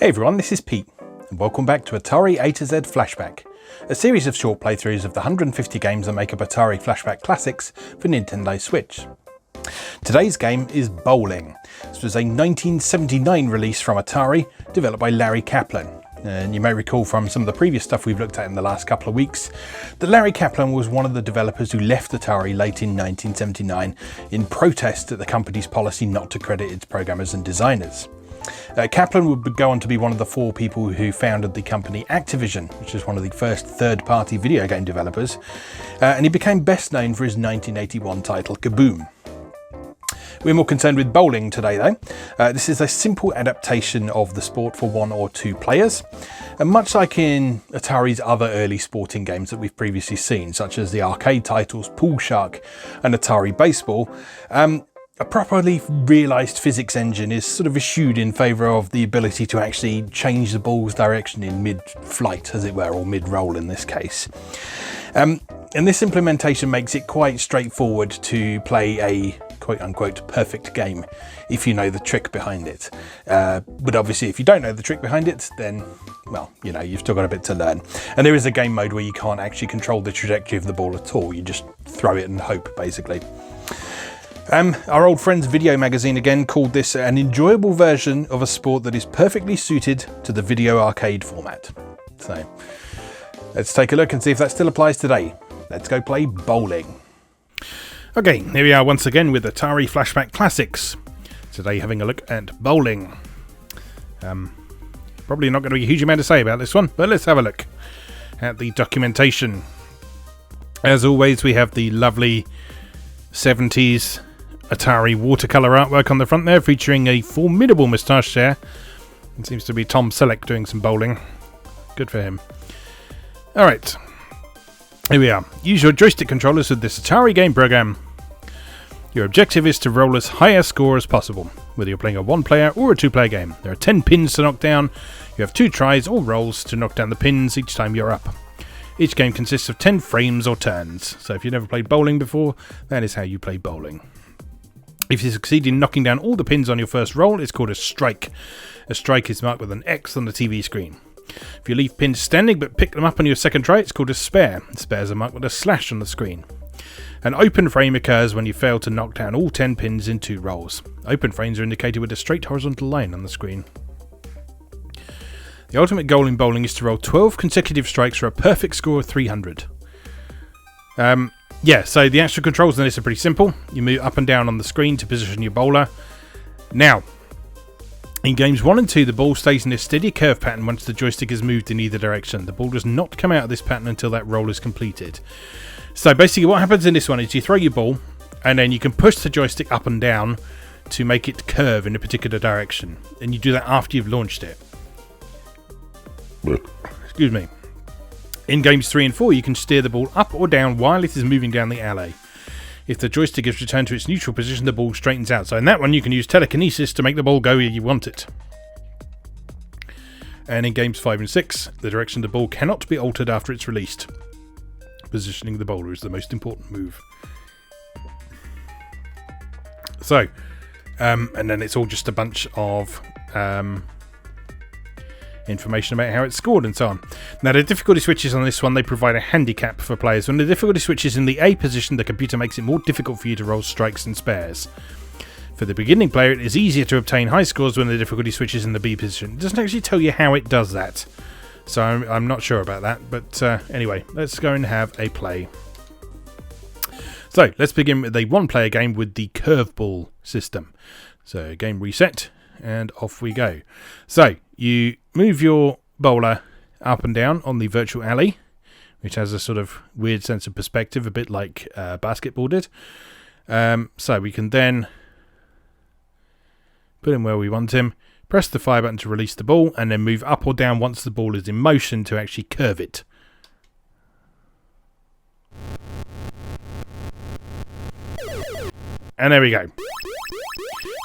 Hey everyone, this is Pete, and welcome back to Atari A to Z Flashback, a series of short playthroughs of the 150 games that make up Atari Flashback Classics for Nintendo Switch. Today's game is Bowling. This was a 1979 release from Atari, developed by Larry Kaplan. And you may recall from some of the previous stuff we've looked at in the last couple of weeks that Larry Kaplan was one of the developers who left Atari late in 1979 in protest at the company's policy not to credit its programmers and designers. Kaplan would go on to be one of the four people who founded the company Activision, which was one of the first third-party video game developers, and he became best known for his 1981 title Kaboom. We're more concerned with bowling today though. This is a simple adaptation of the sport for one or two players, and much like in Atari's other early sporting games that we've previously seen, such as the arcade titles Pool Shark and Atari Baseball, a properly realised physics engine is sort of eschewed in favour of the ability to actually change the ball's direction in mid-flight, as it were, or mid-roll in this case. And this implementation makes it quite straightforward to play a quote-unquote perfect game if you know the trick behind it. But obviously if you don't know the trick behind it, then, well, you know, you've still got a bit to learn. And there is a game mode where you can't actually control the trajectory of the ball at all. You just throw it and hope, basically. Our old friends Video Magazine again called this an enjoyable version of a sport that is perfectly suited to the video arcade format. So let's take a look and see if that still applies today. Let's go play bowling. Okay, here we are once again with Atari Flashback Classics. Today having a look at bowling. Probably not going to be a huge amount to say about this one, but let's have a look at the documentation. As always, we have the lovely 70s Atari watercolour artwork on the front there, featuring a formidable moustache there. It seems to be Tom Selleck doing some bowling. Good for him. Alright, here we are. Use your joystick controllers with this Atari game program. Your objective is to roll as high a score as possible, whether you're playing a one-player or a two-player game. There are 10 pins to knock down. You have 2 tries or rolls to knock down the pins each time you're up. Each game consists of 10 frames or turns, so if you've never played bowling before, that is how you play bowling. If you succeed in knocking down all the pins on your first roll, it's called a strike. A strike is marked with an X on the TV screen. If you leave pins standing but pick them up on your second try, it's called a spare. Spares are marked with a slash on the screen. An open frame occurs when you fail to knock down all 10 pins in 2 rolls. Open frames are indicated with a straight horizontal line on the screen. The ultimate goal in bowling is to roll 12 consecutive strikes for a perfect score of 300. So the actual controls on this are pretty simple. You move up and down on the screen to position your bowler. Now, in games 1 and 2, the ball stays in a steady curve pattern once the joystick is moved in either direction. The ball does not come out of this pattern until that roll is completed. So basically what happens in this one is you throw your ball, and then you can push the joystick up and down to make it curve in a particular direction. And you do that after you've launched it. Excuse me. In games 3 and 4, you can steer the ball up or down while it is moving down the alley. If the joystick is returned to its neutral position, the ball straightens out. So in that one, you can use telekinesis to make the ball go where you want it. And in games 5 and 6, the direction of the ball cannot be altered after it's released. Positioning the bowler is the most important move. So, and then it's all just a bunch of information about how it's scored and so on. Now the difficulty switches on this one, they provide a handicap for players. When the difficulty switch is in the A position, the computer makes it more difficult for you to roll strikes and spares. For the beginning player, it is easier to obtain high scores when the difficulty switch is in the B position. It doesn't actually tell you how it does that, so I'm not sure about that, but anyway, let's go and have a play. So let's begin with a one-player game with the Curveball system. So game reset, and off we go. So you move your bowler up and down on the virtual alley, which has a sort of weird sense of perspective, a bit like basketball did. So we can then put him where we want him, press the fire button to release the ball, and then move up or down once the ball is in motion to actually curve it. And there we go.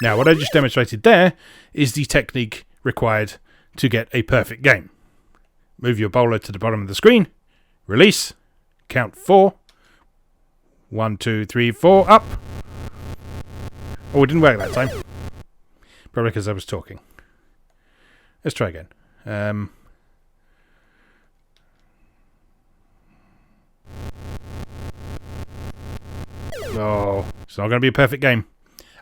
Now, what I just demonstrated there is the technique required to get a perfect game. Move your bowler to the bottom of the screen, release, count 4, 1, 2, 3, 4, up. Oh, it didn't work that time. Probably because I was talking. Let's try again. Oh, it's not going to be a perfect game.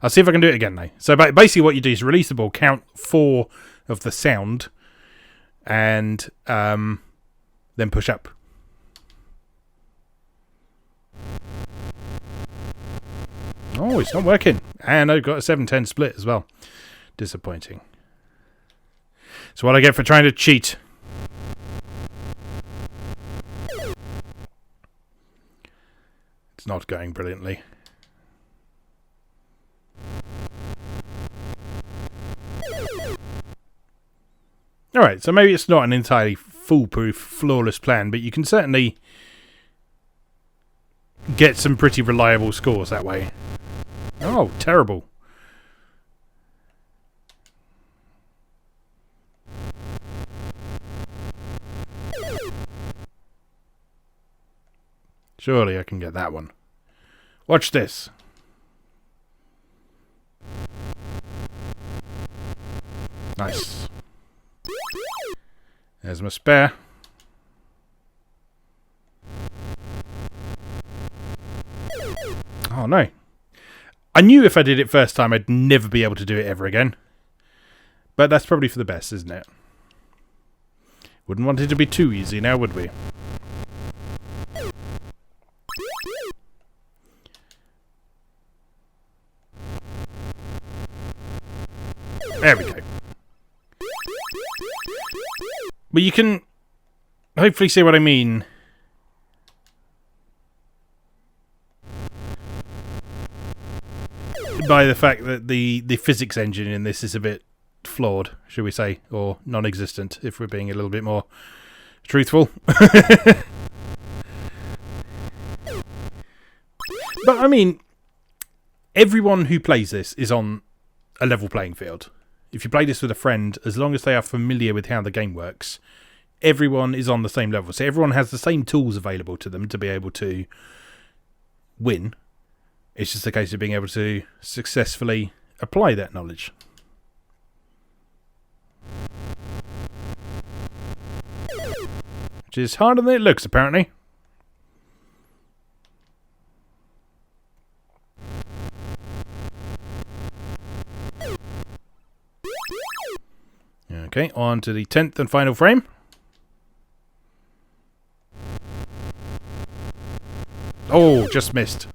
I'll see if I can do it again, though. So basically what you do is release the ball, count 4 of the sound, and then push up. Oh, it's not working. And I've got a 7-10 split as well. Disappointing. So what I get for trying to cheat. It's not going brilliantly. Alright, so maybe it's not an entirely foolproof, flawless plan, but you can certainly get some pretty reliable scores that way. Oh, terrible. Surely I can get that one. Watch this. Nice. There's my spare. Oh no. I knew if I did it first time I'd never be able to do it ever again. But that's probably for the best, isn't it? Wouldn't want it to be too easy now, would we? There we go. But you can hopefully see what I mean. By the fact that the physics engine in this is a bit flawed, should we say, or non-existent, if we're being a little bit more truthful. But, I mean, everyone who plays this is on a level playing field. If you play this with a friend, as long as they are familiar with how the game works, everyone is on the same level. So everyone has the same tools available to them to be able to win. It's just a case of being able to successfully apply that knowledge. Which is harder than it looks, apparently. Okay, on to the 10th and final frame. Oh, just missed.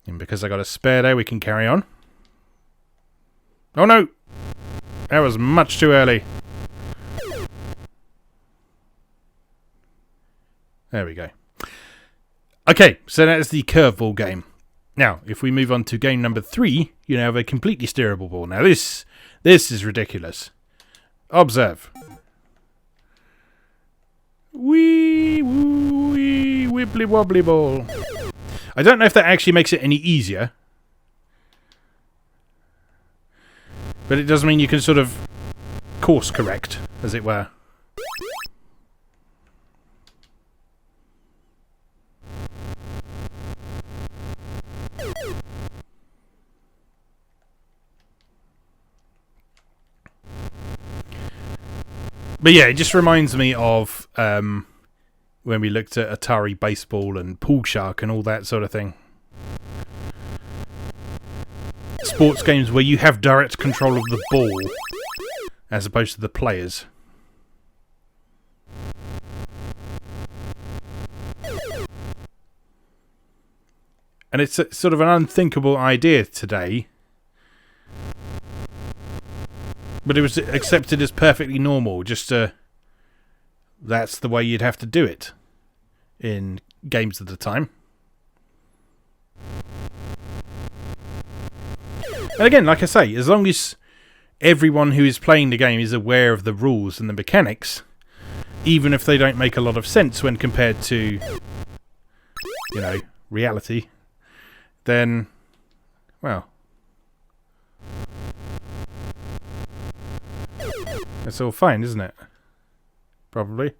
And because I got a spare there, we can carry on. Oh no! That was much too early. There we go. Okay, so that's the Curveball game. Now, if we move on to game number 3, you now have a completely steerable ball. Now this is ridiculous. Observe. Wee, woo, wee, wibbly wobbly ball. I don't know if that actually makes it any easier. But it does mean you can sort of course correct, as it were. But yeah, it just reminds me of when we looked at Atari Baseball and Pool Shark and all that sort of thing. Sports games where you have direct control of the ball as opposed to the players. And it's sort of an unthinkable idea today. But it was accepted as perfectly normal, just that's the way you'd have to do it in games at the time. And again, like I say, as long as everyone who is playing the game is aware of the rules and the mechanics, even if they don't make a lot of sense when compared to, you know, reality, then, well, that's all fine, isn't it? Probably.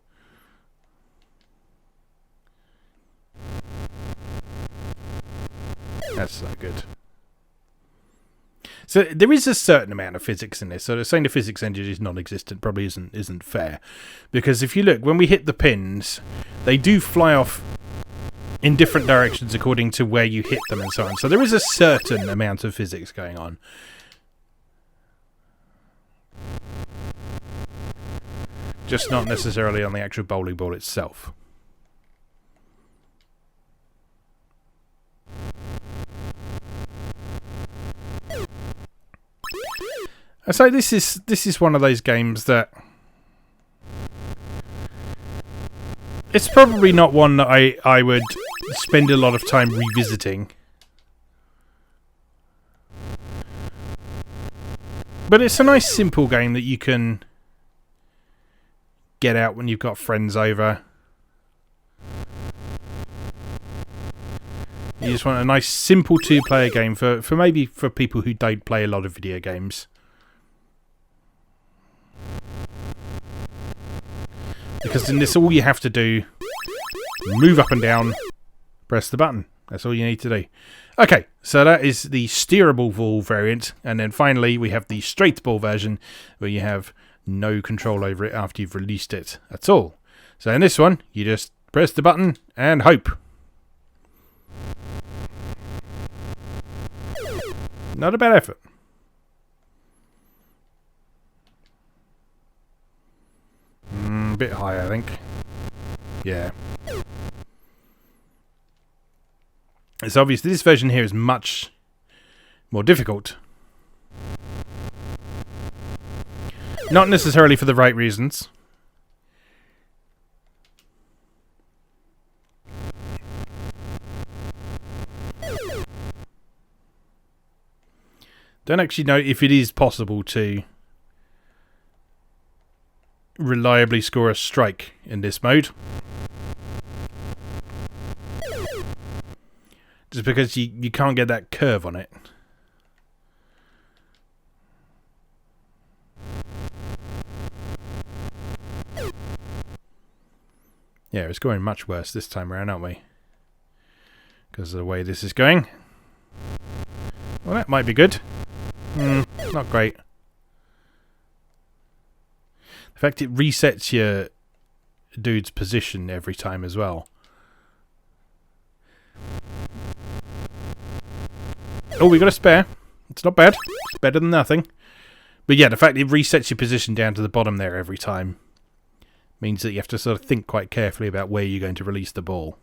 That's so good. So there is a certain amount of physics in this. So saying the physics engine is non-existent probably isn't fair, because if you look, when we hit the pins, they do fly off in different directions according to where you hit them and so on. So there is a certain amount of physics going on. Just not necessarily on the actual bowling ball itself. So this is one of those games that it's probably not one that I would spend a lot of time revisiting. But it's a nice simple game that you can get out when you've got friends over. You just want a nice simple two-player game for maybe for people who don't play a lot of video games. Because in this, all you have to do, move up and down, press the button. That's all you need to do. Okay, so that is the steerable ball variant. And then finally, we have the straight ball version, where you have no control over it after you've released it at all. So in this one, you just press the button and hope. Not a bad effort. A bit high, I think. Yeah. It's obvious this version here is much more difficult. Not necessarily for the right reasons. Don't actually know if it is possible to reliably score a strike in this mode. Just because you can't get that curve on it. Yeah, it's going much worse this time around, aren't we? Because of the way this is going. Well, that might be good. Not great. In fact, it resets your dude's position every time as well. Oh, we got a spare. It's not bad. It's better than nothing. But yeah, the fact it resets your position down to the bottom there every time means that you have to sort of think quite carefully about where you're going to release the ball.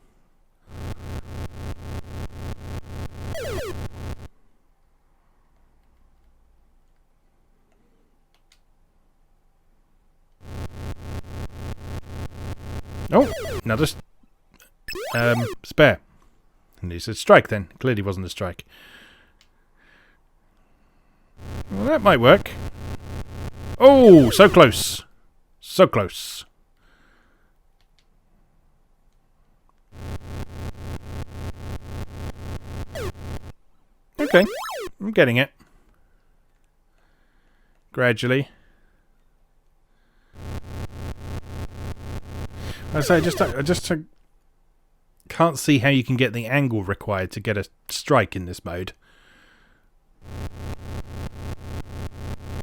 Oh, another spare. And he said strike then. Clearly wasn't a strike. Well, that might work. Oh, so close. So close. Okay, I'm getting it. Gradually. I say, I just can't see how you can get the angle required to get a strike in this mode.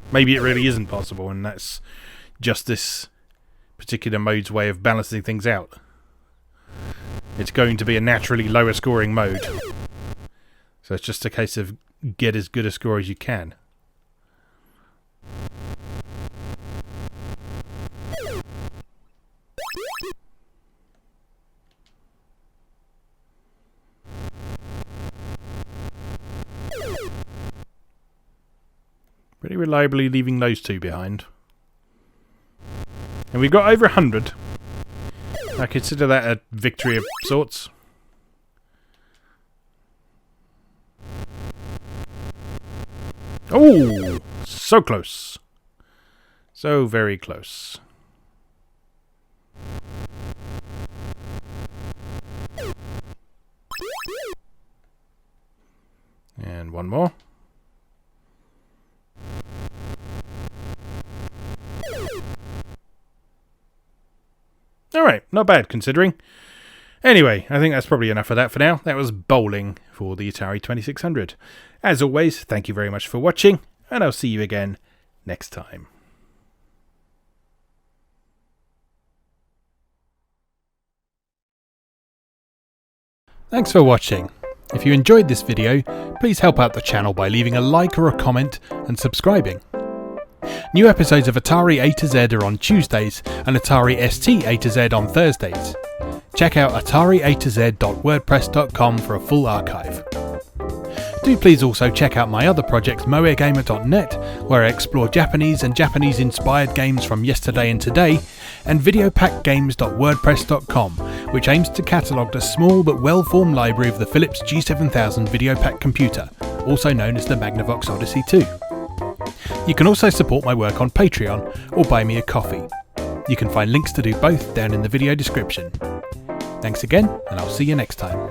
Maybe it really isn't possible, and that's just this particular mode's way of balancing things out. It's going to be a naturally lower scoring mode. So it's just a case of get as good a score as you can. Pretty reliably leaving those two behind. And we've got over 100. I consider that a victory of sorts. Oh, so close. So very close. And one more. Alright, not bad considering. Anyway, I think that's probably enough of that for now. That was bowling for for the Atari 2600. As always, thank you very much for watching, and I'll see you again next time. Thanks for watching. If you enjoyed this video, please help out the channel by leaving a like or a comment and subscribing. New episodes of Atari A to Z are on Tuesdays and Atari ST A to Z on Thursdays. Check out atariatoz.wordpress.com for a full archive. Do please also check out my other projects moegamer.net, where I explore Japanese and Japanese-inspired games from yesterday and today, and videopackgames.wordpress.com, which aims to catalogue the small but well-formed library of the Philips G7000 Videopack computer, also known as the Magnavox Odyssey 2. You can also support my work on Patreon or buy me a coffee. You can find links to do both down in the video description. Thanks again, and I'll see you next time.